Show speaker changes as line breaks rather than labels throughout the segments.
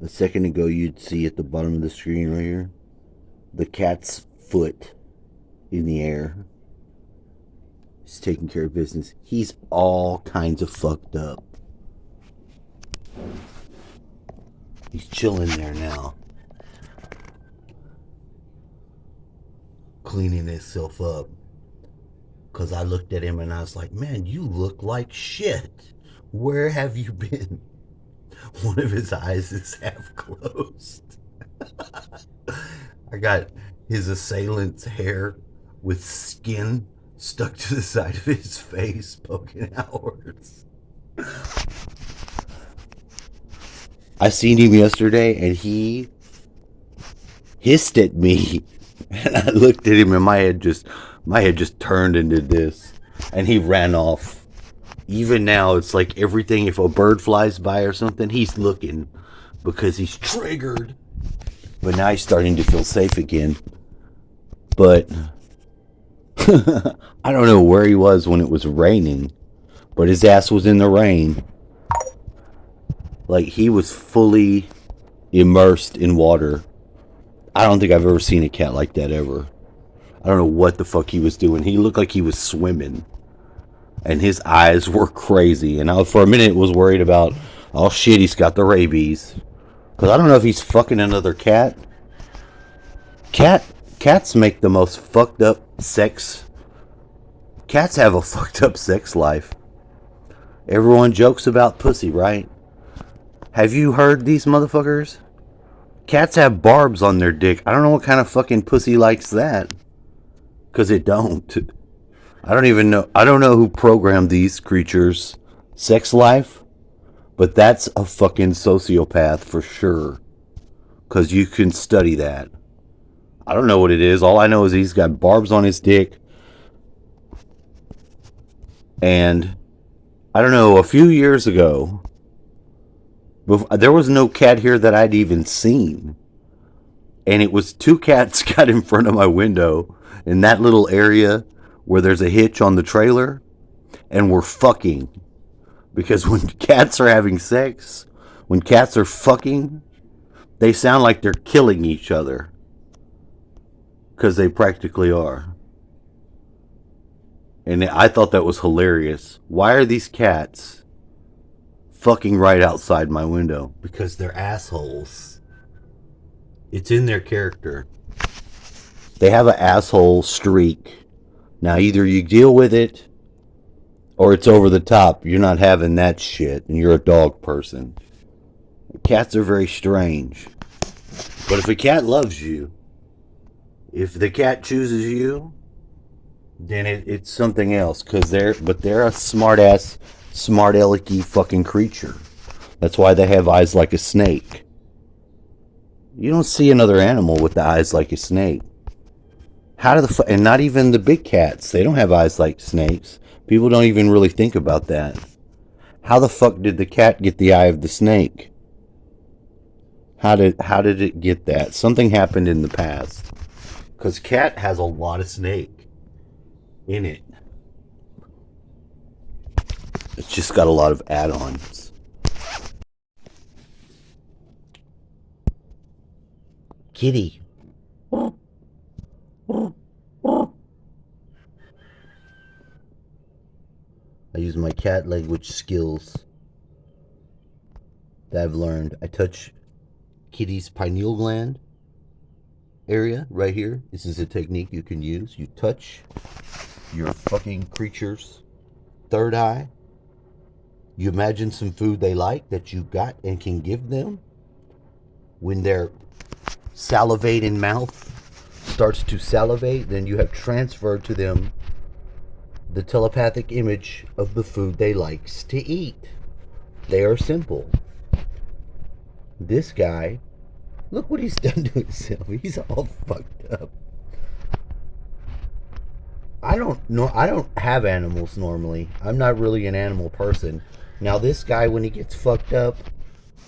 A second ago, you'd see at the bottom of the screen right here the cat's foot in the air. He's taking care of business. He's all kinds of fucked up. He's chilling there now, cleaning himself up. Because I looked at him and I was like, man, you look like shit. Where have you been? One of his eyes is half closed. I got his assailant's hair with skin stuck to the side of his face, poking outwards. I seen him yesterday and he hissed at me. And I looked at him and my head just turned into this. And he ran off. Even now, it's like everything, if a bird flies by or something, he's looking because he's triggered. But now he's starting to feel safe again. But I don't know where he was when it was raining, but his ass was in the rain. Like he was fully immersed in water. I don't think I've ever seen a cat like that ever. I don't know what the fuck he was doing. He looked like he was swimming. And his eyes were crazy. And I, for a minute, was worried about, oh shit, he's got the rabies. Because I don't know if he's fucking another cat. Cats make the most fucked up sex. Cats have a fucked up sex life. Everyone jokes about pussy, right? Have you heard these motherfuckers? Cats have barbs on their dick. I don't know what kind of fucking pussy likes that. Because it don't. I don't even know. I don't know who programmed these creatures' sex life. But that's a fucking sociopath for sure. Because you can study that. I don't know what it is. All I know is he's got barbs on his dick. And I don't know, a few years ago, there was no cat here that I'd even seen. And it was two cats got in front of my window in that little area where there's a hitch on the trailer and we're fucking. Because when cats are having sex, when cats are fucking, they sound like they're killing each other. Because they practically are. And I thought that was hilarious. Why are these cats fucking right outside my window? Because they're assholes. It's in their character. They have an asshole streak. Now, either you deal with it or it's over the top. You're not having that shit and you're a dog person. Cats are very strange. But if a cat loves you, if the cat chooses you, then it's something else. They're a smart ass, smart alecky fucking creature. That's why they have eyes like a snake. You don't see another animal with the eyes like a snake. How do and not even the big cats, they don't have eyes like snakes. People don't even really think about that. How the fuck did the cat get the eye of the snake? How did it get that? Something happened in the past. Cause cat has a lot of snake in it. It's just got a lot of add-ons. Kitty. I use my cat language skills that I've learned. I touch Kitty's pineal gland area right here. This is a technique you can use. You touch your fucking creature's third eye. You imagine some food they like that you got and can give them. When their salivating mouth starts to salivate, then you have transferred to them the telepathic image of the food they likes to eat. They are simple. This guy, look what he's done to himself. He's all fucked up. I don't know. I don't have animals normally. I'm not really an animal person. Now this guy, when he gets fucked up,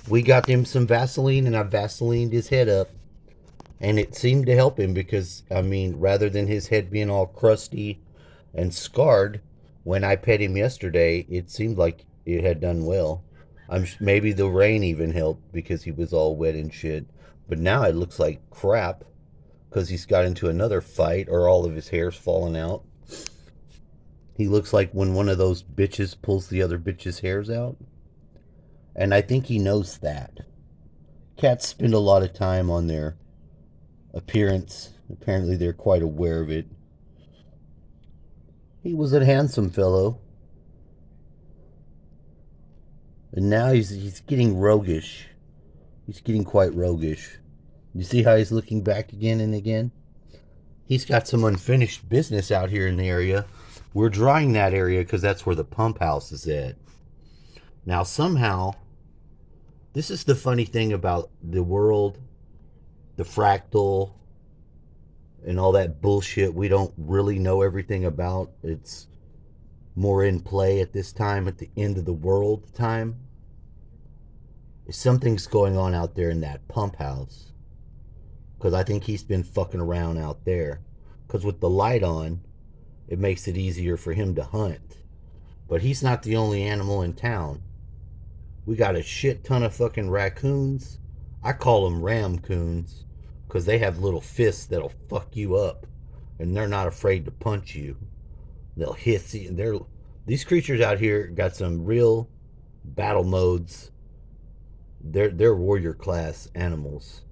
we got him some Vaseline and I Vaselined his head up. And it seemed to help him because, I mean, rather than his head being all crusty and scarred, when I pet him yesterday, it seemed like it had done well. Maybe the rain even helped because he was all wet and shit. But now it looks like crap because he's got into another fight or all of his hair's falling out. He looks like when one of those bitches pulls the other bitch's hairs out. And I think he knows that. Cats spend a lot of time on their appearance. Apparently, they're quite aware of it. He was a handsome fellow. And now he's getting roguish. He's getting quite roguish. You see how he's looking back again and again? He's got some unfinished business out here in the area. We're drying that area because that's where the pump house is at. Now, somehow, this is the funny thing about the world, the fractal, and all that bullshit we don't really know everything about. It's more in play at this time, at the end of the world time. Something's going on out there in that pump house. Because I think he's been fucking around out there. Because with the light on, it makes it easier for him to hunt. But he's not the only animal in town. We got a shit ton of fucking raccoons. I call them ramcoons. Because they have little fists that'll fuck you up. And they're not afraid to punch you. They'll hiss you. These creatures out here got some real battle modes. They're warrior class animals.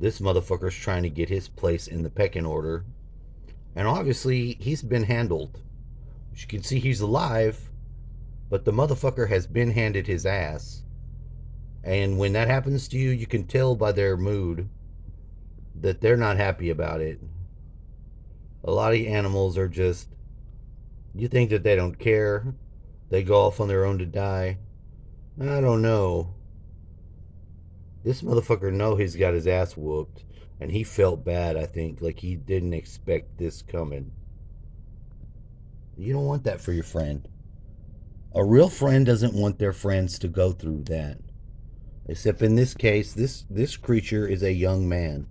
This motherfucker's trying to get his place in the pecking order. And obviously, he's been handled. As you can see, he's alive. But the motherfucker has been handed his ass. And when that happens to you, you can tell by their mood that they're not happy about it. A lot of animals are just... You think that they don't care. They go off on their own to die. I don't know. This motherfucker know he's got his ass whooped. And he felt bad, I think. Like he didn't expect this coming. You don't want that for your friend. A real friend doesn't want their friends to go through that. Except in this case, this creature is a young man.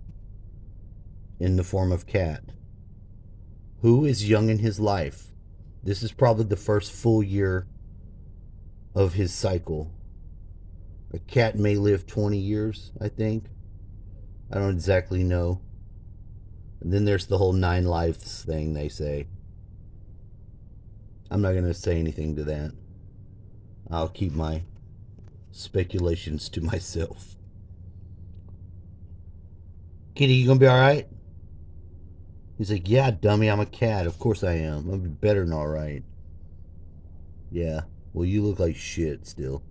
In the form of cat. Who is young in his life. This is probably the first full year of his cycle. A cat may live 20 years, I think. I don't exactly know. And then there's the whole 9 lives thing they say. I'm not going to say anything to that. I'll keep my speculations to myself. Kitty, you going to be alright? He's like, yeah, dummy, I'm a cat. Of course I am. I'll be better than alright. Yeah, well, you look like shit still.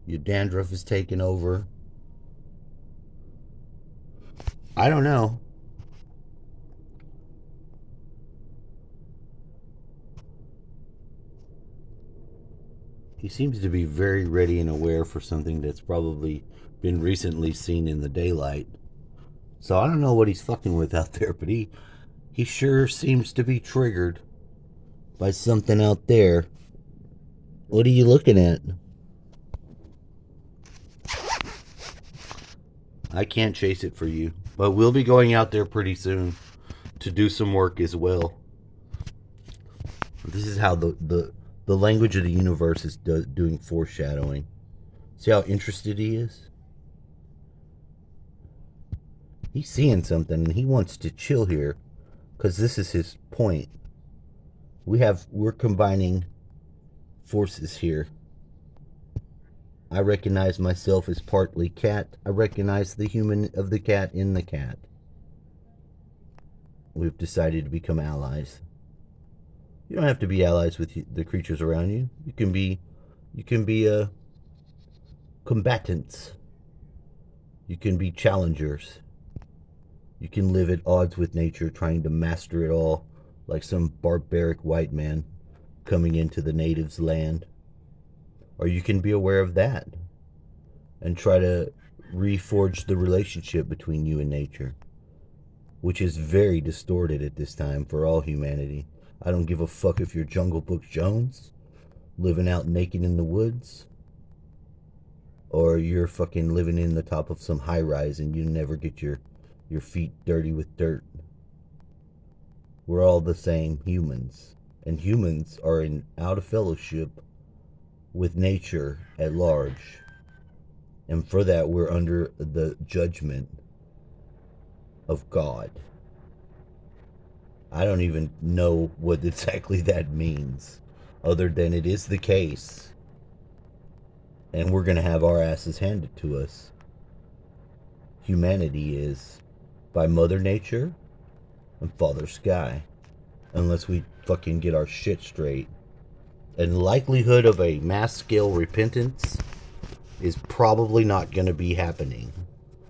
Your dandruff is taking over. I don't know. He seems to be very ready and aware for something that's probably been recently seen in the daylight. So I don't know what he's fucking with out there, but he sure seems to be triggered by something out there. What are you looking at? I can't chase it for you, but we'll be going out there pretty soon to do some work as well. This is how the language of the universe is doing foreshadowing. See how interested he is? He's seeing something and he wants to chill here because this is his point. We're combining forces here. I recognize myself as partly cat. I recognize the human of the cat in the cat. We've decided to become allies. You don't have to be allies with the creatures around you. You can be combatants. You can be challengers. You can live at odds with nature, trying to master it all, like some barbaric white man coming into the natives' land. Or you can be aware of that and try to reforge the relationship between you and nature, which is very distorted at this time for all humanity. I don't give a fuck if you're Jungle Book Jones, living out naked in the woods, or you're fucking living in the top of some high rise and you never get your feet dirty with dirt. We're all the same humans, and humans are out of fellowship with nature at large. And for that, we're under the judgment of God. I don't even know what exactly that means, other than it is the case. And we're going to have our asses handed to us. Humanity is, by Mother Nature and Father Sky. Unless we fucking get our shit straight. And likelihood of a mass scale repentance is probably not going to be happening.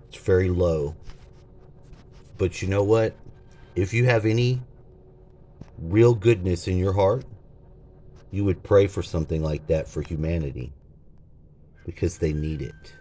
It's very low. But you know what? If you have any real goodness in your heart, you would pray for something like that for humanity. Because they need it.